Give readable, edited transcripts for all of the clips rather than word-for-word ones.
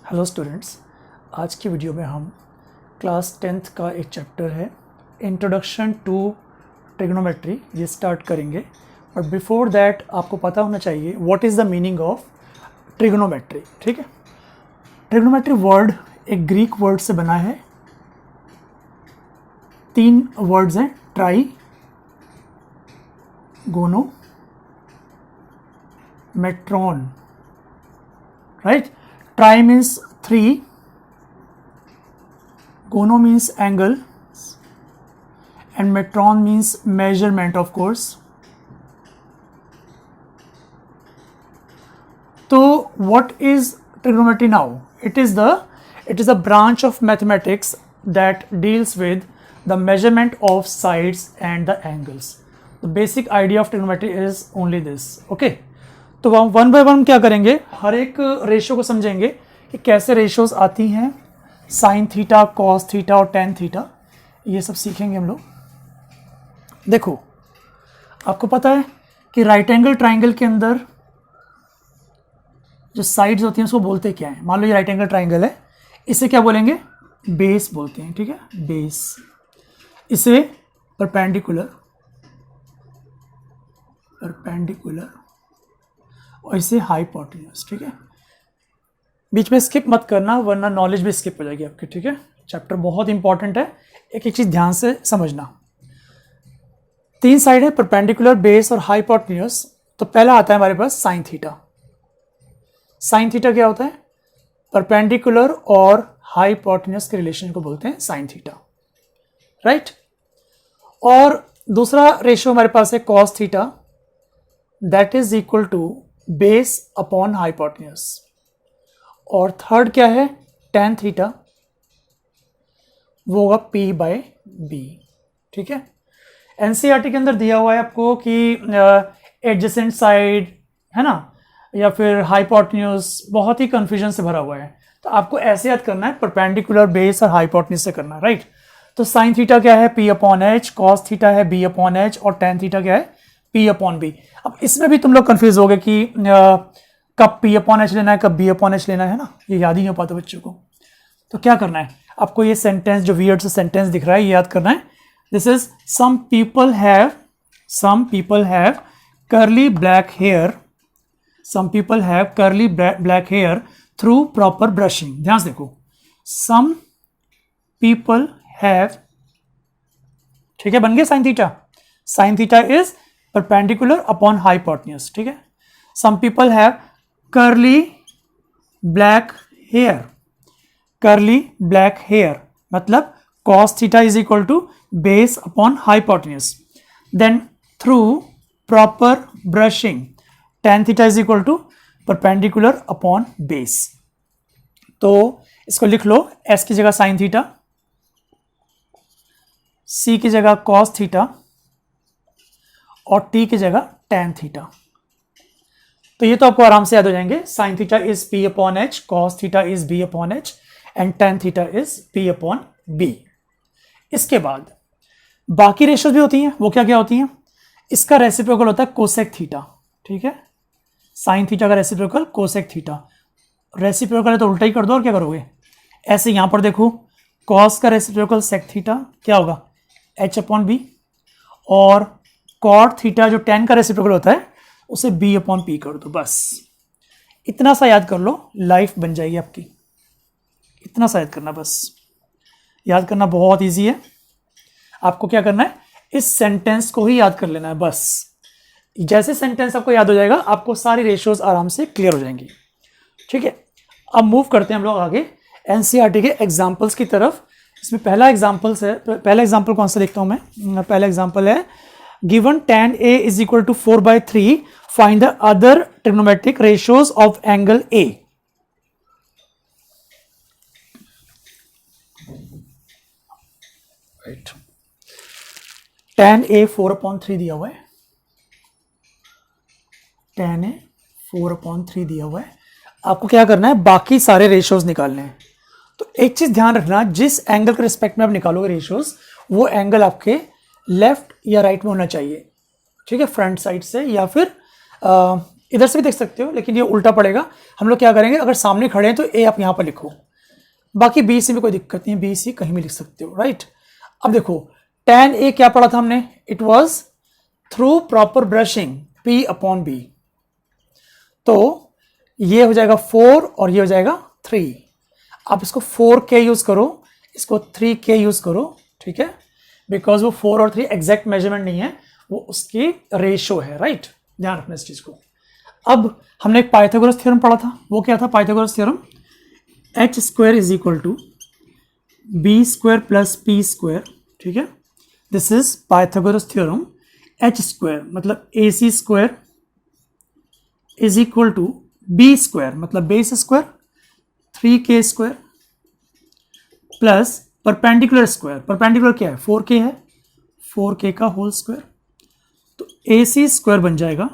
Hello students, आज की video में हम क्लास 10th का एक चैप्टर है इंट्रोडक्शन टू ट्रिग्नोमेट्री ये स्टार्ट करेंगे। बट बिफोर दैट आपको पता होना चाहिए what is the meaning of trigonometry. ठीक है, ट्रिग्नोमेट्री वर्ड एक ग्रीक वर्ड से बना है। तीन वर्ड्स हैं, tri, gono, metron. Right, tri means 3, gono means angle, and metron means measurement of course. So what is trigonometry now? It is a branch of mathematics that deals with the measurement of sides and the angles. The basic idea of trigonometry is only this. Okay, तो हम one by one क्या करेंगे, हर एक ratio को समझेंगे कि कैसे ratios आती हैं, साइन थीटा, कॉस थीटा और टेन थीटा, ये सब सीखेंगे हम लोग। देखो, आपको पता है कि राइट एंगल ट्राइंगल के अंदर जो साइड्स होती हैं उसको बोलते क्या है। मान लो ये राइट एंगल ट्राइंगल है, इसे क्या बोलेंगे, बेस बोलते हैं। ठीक है, बेस। इसे परपेंडिकुलर और इसे हाइपोटेन्यूज। ठीक है, बीच में स्किप मत करना वरना नॉलेज भी स्किप हो जाएगी आपकी। ठीक है, चैप्टर बहुत इंपॉर्टेंट है, एक एक चीज ध्यान से समझना। तीन साइड है, परपेंडिकुलर, बेस और हाइपोटेन्यूज। तो पहला आता है हमारे पास साइन थीटा। साइन थीटा क्या होता है, परपेंडिकुलर और हाइपोटेन्यूज के रिलेशन को बोलते हैं साइन थीटा। राइट, और दूसरा रेशियो हमारे पास है cos theta, that is equal to base upon hypotenuse. और थर्ड क्या है, टेन थीटा, वो होगा पी बाय बी। ठीक है, एनसीईआरटी के अंदर दिया हुआ है आपको कि एडजेसेंट साइड है ना, या फिर हाइपोटेन्यूज, बहुत ही कंफ्यूजन से भरा हुआ है। तो आपको ऐसे याद करना है, परपेंडिकुलर, बेस और हाइपोटेन्यूज से करना। राइट, तो साइन थीटा क्या है, P upon H, cos theta है बी अपॉन एच, और टेन थीटा क्या है, पी अपॉन बी। अब इसमें भी तुम लोग कंफ्यूज हो गए कि कब पी अपॉन एच लेना है, कब बी अपॉन एच लेना है ना, ये याद ही नहीं हो पाता बच्चों को। तो क्या करना है आपको, ये सेंटेंस जो वियर्ड से सेंटेंस दिख रहा है ये याद करना है। This is some people have curly black hair, some people have curly black hair through proper brushing. ध्यान से देखो, सम पीपल हैव, ठीक है, बन गया sine theta. Sine theta is perpendicular upon hypotenuse. ठीक है, some people have curly black hair, curly black hair मतलब cos theta is equal to base upon hypotenuse. Then through proper brushing, tan theta is equal to perpendicular upon base. तो इसको लिख लो, s की जगह sine theta, c की जगह cos theta और t की जगह tan थीटा। तो ये तो आपको आराम से याद हो जाएंगे। Sine theta is P upon H, cos theta is B upon H and tan theta is P upon B. इसके बाद बाकी रेशियोज भी होती हैं, वो क्या क्या होती हैं, इसका रेसिप्रोकल होता है कोसेक थीटा। ठीक है, साइन थीटा का रेसिप्रोकल कोसेक थीटा। रेसिप्रोकल है तो उल्टा ही कर दो, और क्या करोगे, ऐसे यहां पर देखो, कॉस का रेसिप्रोकल सेक थीटा क्या होगा, एच अपॉन बी, और कॉट थीटा जो टेन का रेसिप्रोकल होता है उसे बी अपॉन पी कर दो। बस इतना सा याद कर लो, लाइफ बन जाएगी आपकी। इतना सा याद करना, बस याद करना बहुत इजी है। आपको क्या करना है, इस सेंटेंस को ही याद कर लेना है बस। जैसे सेंटेंस आपको याद हो जाएगा, आपको सारी रेशियोज आराम से क्लियर हो जाएंगी। ठीक है, अब मूव करते हैं हम लोग आगे एनसीईआरटी के एग्जाम्पल्स की तरफ। इसमें पहला एग्जाम्पल कौन सा देखता हूं मैं, पहला एग्जाम्पल है given tan A is equal to 4/3, find the other trigonometric ratios of angle A. Right. tan A 4/3 दिया हुआ है, tan A 4/3 दिया हुआ है। आपको क्या करना है, बाकी सारे रेशियोज निकालने हैं। तो एक चीज ध्यान रखना, जिस एंगल के रिस्पेक्ट में आप निकालोगे रेशियोज, वो एंगल आपके लेफ्ट या राइट में होना चाहिए। ठीक है, फ्रंट साइड से या फिर इधर से भी देख सकते हो, लेकिन ये उल्टा पड़ेगा। हम लोग क्या करेंगे, अगर सामने खड़े हैं तो ए आप यहां पर लिखो, बाकी बी सी में कोई दिक्कत नहीं है, बी सी कहीं भी लिख सकते हो, राइट। अब देखो tan ए क्या पढ़ा था हमने, it was through proper brushing P upon B. तो ये हो जाएगा 4 और ये हो जाएगा 3। आप इसको 4K यूज करो, इसको 3K यूज करो, ठीक है, बिकॉज वो 4 और 3 एग्जैक्ट मेजरमेंट नहीं है, वो उसकी रेशियो है, राइट। ध्यान रखना इस चीज को। अब हमने एक पाइथागोरस थ्योरम पढ़ा था, वो क्या था Pythagoras theorem, h square is equal to B square plus P square, ठीक है। This is Pythagoras theorem. h square मतलब AC square is equal to B square मतलब base square 3K square plus perpendicular square, perpendicular क्या है 4K है, 4K का whole square. तो AC square बन जाएगा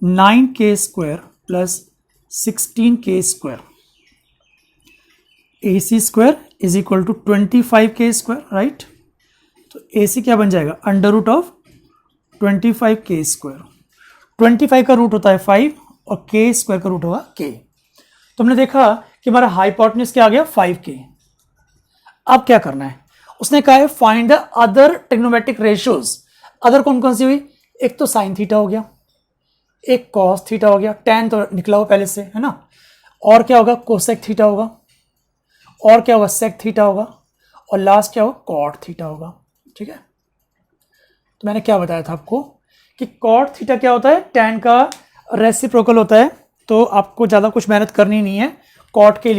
9K square plus 16K square. AC square is equal to 25K square, right. तो AC क्या बन जाएगा, under root of 25K square. 25 का रूट होता है 5 और K स्क्वायर का रूट होगा K। तो हमने देखा कि हमारा हाइपोटेन्यूज क्या आ गया 5K। अब क्या करना है, उसने कहा है find the other trigonometric ratios. Other कौन कौन सी हुई, एक तो साइन थीटा हो गया, एक कॉस थीटा हो गया, tan तो निकला हुआ पहले से है ना, और क्या होगा कोसेक थीटा होगा, और क्या होगा सेक थीटा होगा, और लास्ट क्या होगा कॉट थीटा होगा, ठीक है। तो मैंने क्या बताया था आपको कि कॉट थीटा क्या होता है, tan का रेसिप्रोकल होता है, तो आपको ज़्यादा कुछ मेहनत करनी नहीं है। कॉट के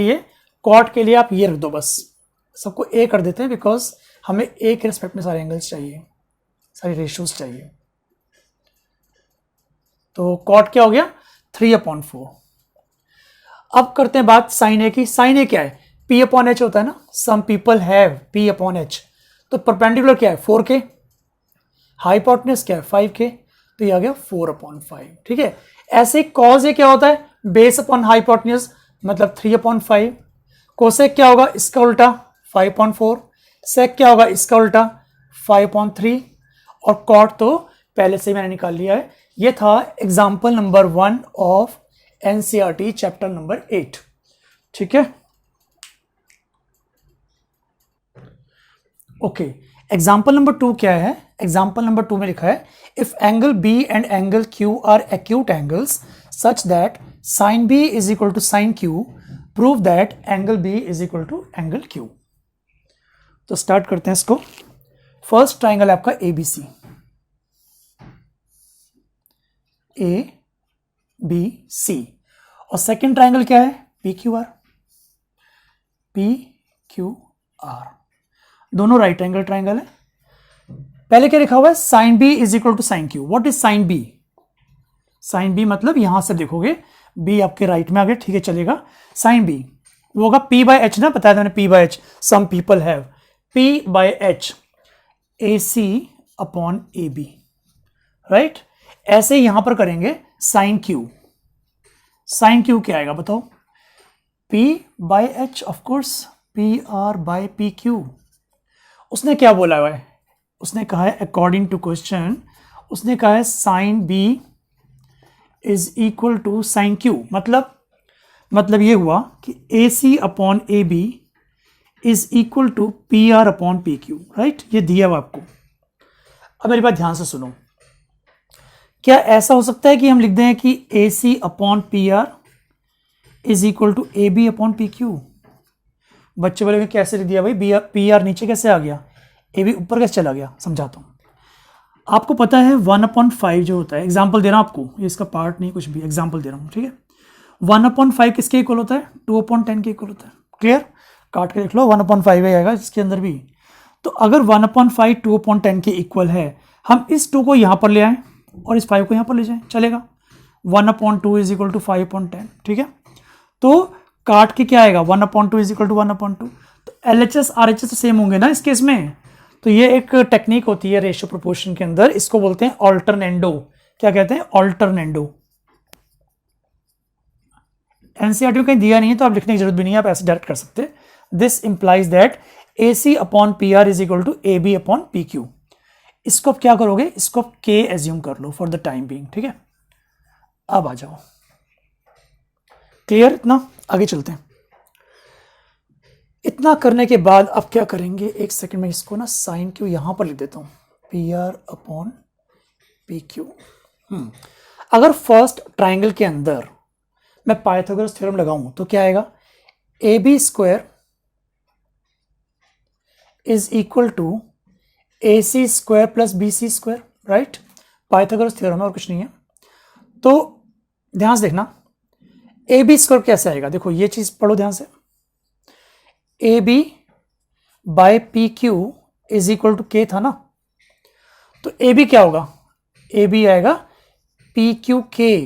लिए आप ये रख दो, बस सबको ए कर देते हैं, बिकॉज हमें ए के रिस्पेक्ट में सारे एंगल्स चाहिए, सारी रेशियोज चाहिए। तो कॉट क्या हो गया 3/4। अब करते हैं बात साइन ए की। साइन ए क्या है, P/H होता है ना, सम पीपल हैव P/H। तो परपेंडिकुलर क्या है 4K, हाइपोटेन्यूज क्या है 5K, तो ये आ गया 4/5, ठीक है। ऐसे ही कॉज ए क्या होता है, बेस अपॉन हाइपोटेन्यूज मतलब 3/5। कोसेक क्या होगा, इसका उल्टा 5/4। सेक क्या होगा, इसका उल्टा 5/3। और कॉट तो पहले से ही मैंने निकाल लिया है। ये था example number 1 of NCERT chapter number 8, ठीक है। ओके, एग्जाम्पल नंबर 2 क्या है, एग्जाम्पल नंबर 2 में लिखा है if angle B and angle Q are acute angles such that sine B is equal to sine Q, prove that angle B is equal to angle Q। तो start करते हैं इसको। First triangle है आपका ABC, ABC, और second triangle क्या है PQR, PQR, दोनों राइट एंगल ट्राइंगल है। पहले क्या लिखा हुआ है, sine B is equal to sine Q। What is sine B, sine B मतलब यहां से देखोगे B आपके राइट में आ गया, ठीक है चलेगा। साइन B वो होगा P/H ना, बताया था मैंने P/H, some people have P/H AC upon AB, right. ऐसे यहां पर करेंगे साइन Q। साइन Q क्या आएगा बताओ, P/H ऑफ कोर्स, PR/PQ। उसने क्या बोला हुआ है, उसने कहा है अकॉर्डिंग टू क्वेश्चन, उसने कहा है sine B is equal to sine Q। मतलब ये हुआ कि AC upon AB is equal to PR upon PQ, right. ये दिया हुआ आपको। अब मेरी बात ध्यान से सुनो, क्या ऐसा हो सकता है कि हम लिख दें कि AC upon PR is equal to AB upon PQ। बच्चे बोले कैसे लिख दिया भाई, PR नीचे कैसे आ गया, AB ऊपर कैसे चला गया, समझाता हूं। आपको पता है 1/5 जो होता है, एग्जाम्पल दे रहा हूं आपको, ये इसका पार्ट नहीं कुछ भी, एग्जाम्पल दे रहा हूं, ठीक है। 1/5 किसके इक्वल होता है, 2/10 के इक्वल होता है। क्लियर, काट के देख लो 1/5 आएगा इसके अंदर भी। तो अगर 1/5 2/10 के इक्वल है, हम इस 2 को यहां पर ले आए और इस 5 को यहां पर ले जाएं, चलेगा। 1/2 इज इक्वल टू 5/10, ठीक है। तो काट के क्या आएगा 1/2 इज इक्वल टू 1/2। तो LHS RHS तो सेम होंगे ना इस केस में। तो ये एक टेक्निक होती है रेशियो प्रोपोर्शन के अंदर, इसको बोलते हैं ऑल्टरनेंडो। क्या कहते हैं, ऑल्टरनेंडो। NCERT में कहीं दिया नहीं है तो आप लिखने की जरूरत भी नहीं है, आप ऐसे डायरेक्ट कर सकते हैं। This implies that AC upon PR is equal to AB upon PQ। इसको आप क्या करोगे, इसको आप K एज्यूम कर लो फॉर द टाइम बीइंग, ठीक है। अब आ जाओ, क्लियर इतना? आगे चलते हैं। इतना करने के बाद अब क्या करेंगे, एक सेकंड में इसको ना साइन क्यू यहां पर लिख देता हूं, P R upon P Q. अगर फर्स्ट ट्राइंगल के अंदर मैं पाइथागोरस थ्योरम लगाऊं तो क्या आएगा, A B square is equal to A C square plus B C square, right? Pythagoras theorem है और कुछ नहीं है। तो ध्यान से देखना, ए बी स्क्वायर कैसे आएगा, देखो ये चीज पढ़ो ध्यान से, A B by P Q is equal to K था ना, तो ए बी क्या होगा, ए बी आएगा पी क्यू के,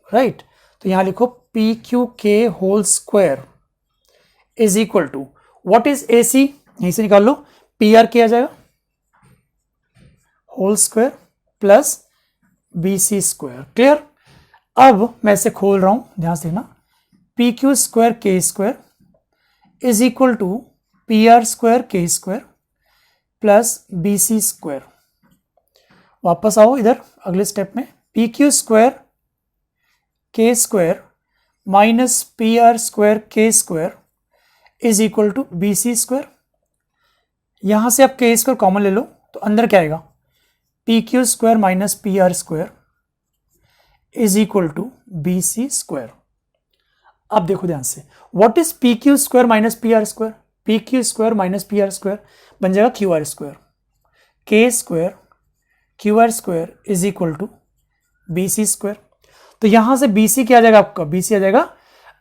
राइट? तो यहां लिखो P Q K whole square is equal to what is A C, यहीं से निकाल लो, पी आर के आ जाएगा whole square plus B C square, clear? अब मैं इसे खोल रहा हूं, ध्यान से देखना, पी क्यू स्क्वायर के square is equal to P R square के square plus B C square. वापस आओ इधर अगले स्टेप में, पी क्यू स्क्वायर के square minus P R square के square is equal to B C square. यहां से आप के स्क्वायर कॉमन ले लो तो अंदर क्या आएगा, P Q square minus P R square is equal to B C square. अब देखो ध्यान से, what is P Q square minus P R square, P Q square minus P R square बन जाएगा क्यू आर स्क्वायर, के square Q R square is equal to B C square. तो यहां से बी सी क्या आ जाएगा आपका, बी सी आ जाएगा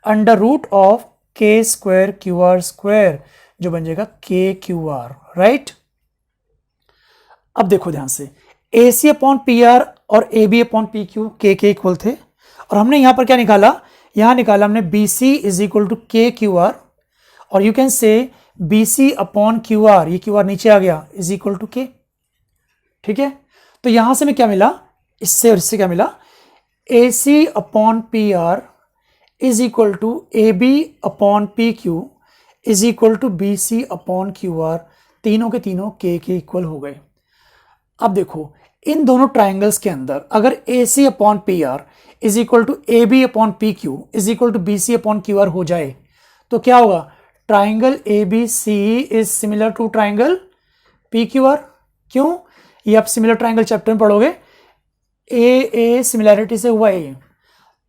अंडर रूट ऑफ के स्क्वायर क्यू आर स्क्वायर, जो बन जाएगा के क्यू आर, राइट? अब देखो ध्यान से, A C upon P R और A B upon P Q के इक्वल थे, और हमने यहां पर क्या निकाला, यहां निकाला हमने B C is equal to k Q R, और you can say B C upon Q R, ये क्यू आर नीचे आ गया, इज इक्वल टू के, ठीक है? तो यहां से में क्या मिला, इससे और इससे क्या मिला, A C upon P R is equal to A B upon P Q is equal to B C upon Q R, तीनों के तीनों के इक्वल हो गए। अब देखो, इन दोनों ट्राइंगल्स के अंदर अगर A C upon P R is equal to A B upon P Q is equal to B C upon Q R हो जाए तो क्या होगा, triangle A B C is similar to triangle P Q R. क्यों? ये आप similar triangle chapter में पढ़ोगे, ए सिमिलैरिटी से हुआ है।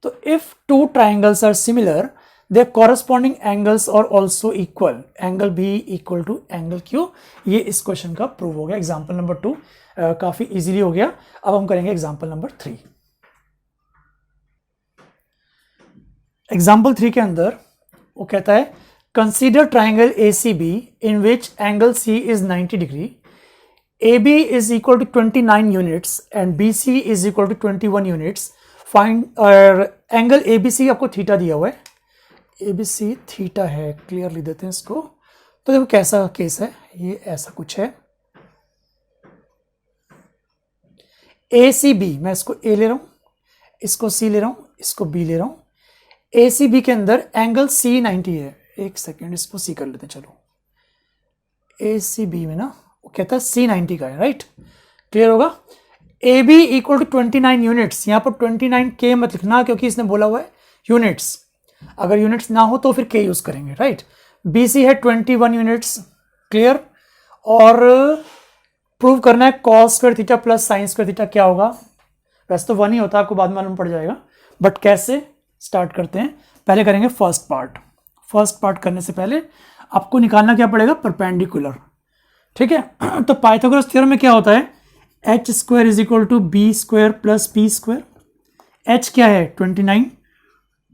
तो if two triangles are similar their corresponding angles are also equal, angle B equal to angle Q। ये इस क्वेश्चन का प्रूव हो गया, एग्जाम्पल नंबर 2 काफी इजीली हो गया। अब हम करेंगे एग्जाम्पल नंबर 3। एग्जाम्पल 3 के अंदर वो कहता है, consider triangle ACB in which angle C is 90 degree, AB is equal to 29 units and BC is equal to 21 units, find angle ABC आपको थीटा दिया हुआ है, ABC थीटा है, क्लियर लिख देते हैं इसको। तो देखो कैसा केस है, ये ऐसा कुछ है, ACB, मैं इसको A ले रहा हूं, इसको C ले रहा हूं, इसको B ले रहा हूं। ACB के अंदर एंगल C 90 है, एक सेकेंड इसको C कर लेते हैं, चलो ACB में ना वो कहता है C 90 का है, राइट? क्लियर होगा। AB इक्वल टू 29 यूनिट्स, यहां पर 29 के मत लिखना क्योंकि इसने बोला हुआ है यूनिट्स, अगर यूनिट्स ना हो तो फिर के यूज करेंगे, राइट? BC है 21 यूनिट्स, क्लियर? और प्रूव करना है cos square theta plus sine square theta क्या होगा, वैसे तो 1 ही होता है, आपको बाद में मालूम पड़ जाएगा, बट कैसे स्टार्ट करते हैं, पहले करेंगे फर्स्ट पार्ट। फर्स्ट पार्ट करने से पहले आपको निकालना क्या पड़ेगा, परपेंडिकुलर, ठीक है? तो पाइथागोरस थ्योरम में क्या होता है, H square is equal to B square plus P square. H क्या है 29,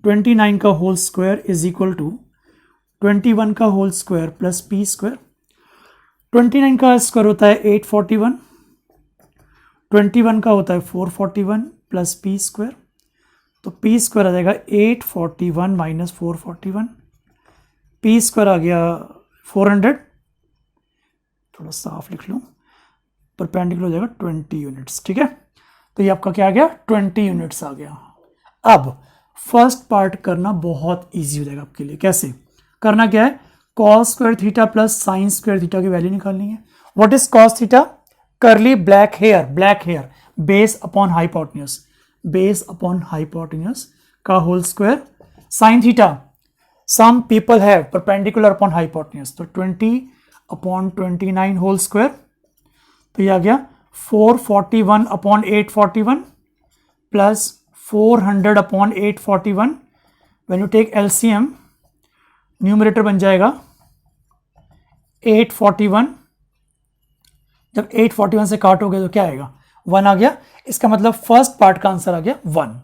29 का whole square is equal to 21 का whole square plus P square. 29 का स्क्वायर होता है 841, 21 का होता है 441 प्लस पी स्क्वायर, तो पी स्क्वायर आ जाएगा 841 माइनस 441, पी स्क्वायर आ गया 400, थोड़ा साफ लिख लूँ, परपेंडिकुलर हो जाएगा 20 यूनिट्स, ठीक है? तो ये आपका क्या आ गया, 20 यूनिट्स आ गया। अब फर्स्ट पार्ट करना बहुत इजी हो जाएगा आपके लिए। कैसे करना, क्या है, cos square theta plus sine square theta की वैल्यू निकालनी है। What is cos theta, curly black hair base upon hypotenuse, base upon hypotenuse का whole square sine theta some people have perpendicular upon hypotenuse, तो 20/29 whole square, तो ये आ गया 441/841 plus 400/841. When you take LCM numerator बन जाएगा 841, जब 841 से काटोगे तो क्या आएगा 1 आ गया, इसका मतलब फर्स्ट पार्ट का आंसर आ गया 1.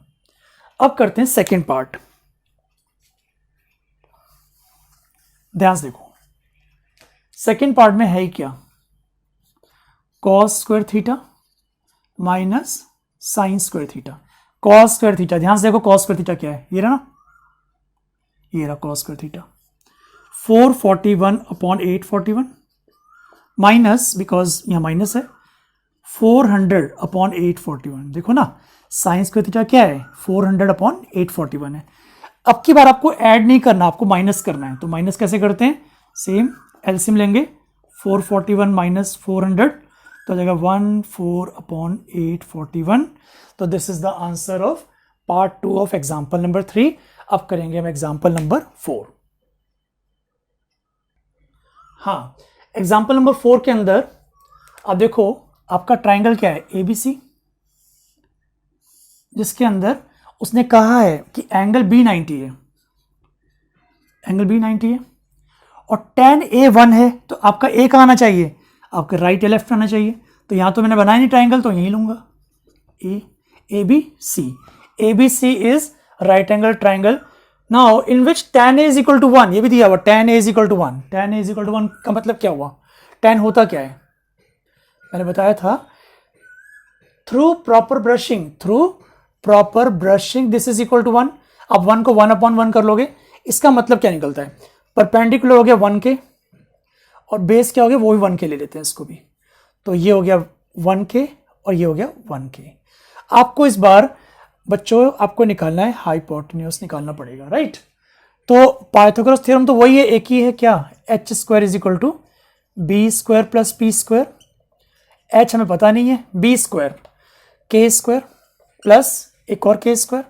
अब करते हैं सेकेंड पार्ट, ध्यान से देखो सेकेंड पार्ट में है ही क्या, cos square theta minus sign square theta. Cos square theta, ध्यान से देखो कॉस स्क्वायर थीटा क्या है, ये रहा ना, ये रहा cos square theta, 441/841 minus, because यहां माइनस है, 400/841. देखो ना साइन स्क्वायर थीटा क्या है 400/841 है. अब की बार आपको ऐड नहीं करना, आपको माइनस करना है, तो माइनस कैसे करते हैं, सेम एलसीएम लेंगे 441 माइनस 400, तो आ जाएगा 14/841. तो this is the answer of part 2 of example number 3. अब करेंगे हम एग्जाम्पल नंबर 4. हाँ, एग्जाम्पल नंबर 4 के अंदर अब देखो आपका ट्राइंगल क्या है एबीसी, जिसके अंदर उसने कहा है कि एंगल बी 90 है, एंगल बी 90 है और tan A 1 है, तो आपका A कहाँ आना चाहिए, आपका राइट या लेफ्ट आना चाहिए. तो यहां तो मैंने बनाया नहीं ट्राइंगल, तो यही लूंगा A B C is right angle triangle. Now in which tan A is equal to 1, ये भी दिया हुआ tan A is equal to 1. tan A is equal to 1 का मतलब क्या हुआ, tan होता क्या है, मैंने बताया था through proper brushing this is equal to 1. अब 1 को 1/1 कर लोगे, इसका मतलब क्या निकलता है, परपेंडिकुलर हो गया 1 के और बेस क्या हो गया वो भी 1 के ले लेते हैं इसको भी, तो ये हो गया 1 के और ये हो गया 1 के. आपको इस बार बच्चों आपको निकालना है हाइपोटेन्यूज निकालना पड़ेगा, राइट. तो पाइथागोरस थ्योरम तो वही है, एक ही है क्या, h square is equal to B square plus P square. h हमें पता नहीं है, बी स्क्वायर के स्क्वायर प्लस एक और के स्क्वायर,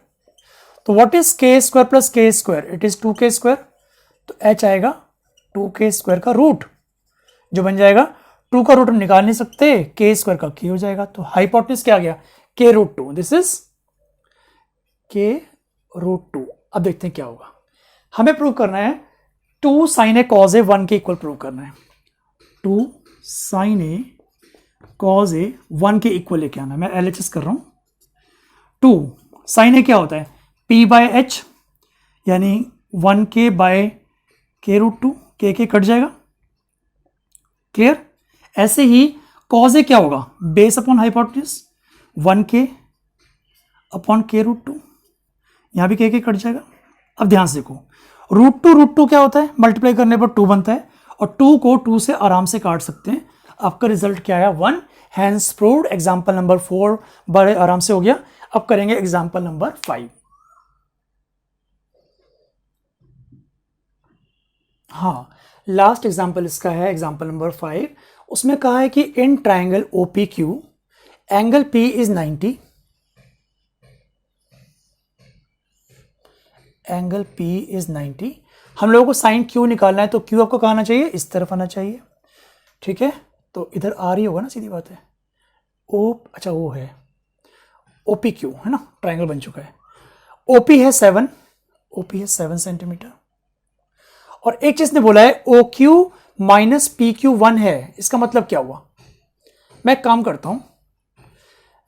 तो what is k square plus k square, it is 2k square. तो h आएगा 2k स्क्वायर का रूट, जो बन जाएगा 2 का रूट हम निकाल नहीं सकते, k स्क्वायर का k हो जाएगा. तो हाइपोटेन्यूज क्या आ गया k√2, दिस इज k√2. अब देखते हैं क्या होगा, हमें प्रूव करना है 2 sin A cos A 1 के इक्वल प्रूव करना है. 2 sin A cos A 1 के इक्वल लेके आना, मैं LHS कर रहा हूं. 2 sin A क्या होता है P/H, यानी 1k/k√2, k कट जाएगा, क्लियर. ऐसे ही cos A क्या होगा बेस अपॉन हाइपोटेन्यूज 1k/k√2, यहां भी k कट जाएगा. अब ध्यान से देखो √2 क्या होता है, मल्टीप्लाई करने पर 2 बनता है और 2 को 2 से आराम से काट सकते हैं. आपका रिजल्ट क्या आया 1. Hence proved. एग्जाम्पल नंबर 4 बड़े आराम से हो गया. अब करेंगे एग्जाम्पल नंबर 5. हाँ, लास्ट एग्जाम्पल इसका है एग्जाम्पल नंबर 5. उसमें कहा है कि in triangle OPQ angle P is 90, angle P is 90. हम लोगों को साइन Q निकालना है, तो Q आपको कहाँ आना चाहिए, इस तरफ आना चाहिए, ठीक है. तो इधर R ही होगा ना, सीधी बात है. अच्छा वो है OPQ है ना, ट्राइंगल बन चुका है. OP है 7 सेंटीमीटर और एक चीज ने बोला है OQ माइनस PQ 1 है. इसका मतलब क्या हुआ, मैं एक काम करता हूं,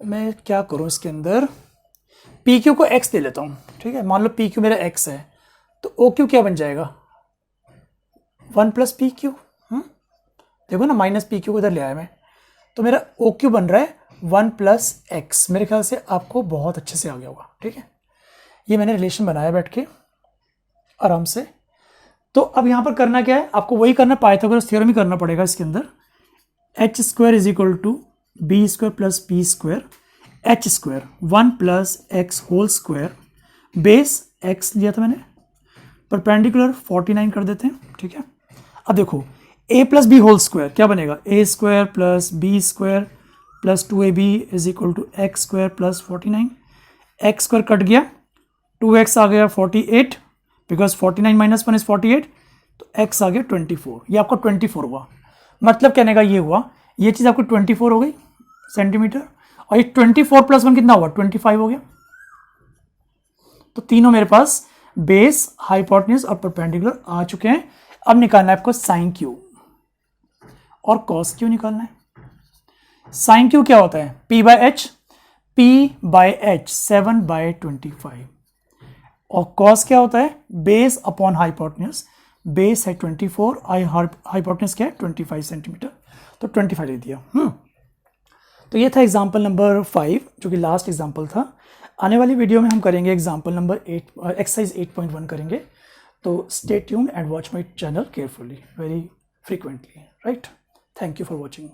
मैं क्या करूं इसके अंदर PQ को x ले लेता हूं, ठीक है. मान लो PQ मेरा x है, तो OQ क्या बन जाएगा 1 प्लस PQ. देखो ना माइनस PQ को इधर ले आया मैं, तो मेरा OQ बन रहा है 1 प्लस x. मेरे ख्याल से आपको बहुत अच्छे से आ गया होगा, ठीक है. ये मैंने रिलेशन बनाया बैठ के आराम से. तो अब यहां पर करना क्या है, आपको वही करना है, पाइथागोरस थ्योरम ही करना पड़ेगा इसके अंदर. h square is equal to B square plus P square, h square 1 plus x whole square, base x लिया था मैंने, परपेंडिकुलर 49 कर देते हैं, ठीक है. अब देखो a plus B whole square क्या बनेगा, a square plus B square plus 2ab is equal to x square plus 49. X square कट गया, 2x आ गया 48, बिकॉज 49 माइनस 1 इज 48, तो x आ गया 24, ये आपको 24 हुआ। मतलब कहने का ये हुआ, ये चीज़ आपको 24 हो गई सेंटीमीटर, और ये 24 प्लस 1 कितना हुआ, 25 हो गया। तो तीनों मेरे पास बेस, हाइपोटेन्यूज और परपेंडिकुलर आ चुके हैं। अब निकालना है आपको साइन क्यू और कॉस क्यू निकालना है। साइन क्यू क्या होता है, P by H, P by H 7/25, और कॉस क्या होता है, बेस अपॉन हाइपोटेन्यूज, बेस है 24, हाइपोटेन्यूज क्या है 25 सेंटीमीटर, तो 25 दे दिया। तो ये था एग्जाम्पल नंबर 5 जो कि लास्ट एग्जाम्पल था। आने वाली वीडियो में हम करेंगे एग्जाम्पल नंबर 8, एक्सरसाइज 8.1 करेंगे। तो stay tuned and watch my channel carefully, very frequently, right. Thank you for watching.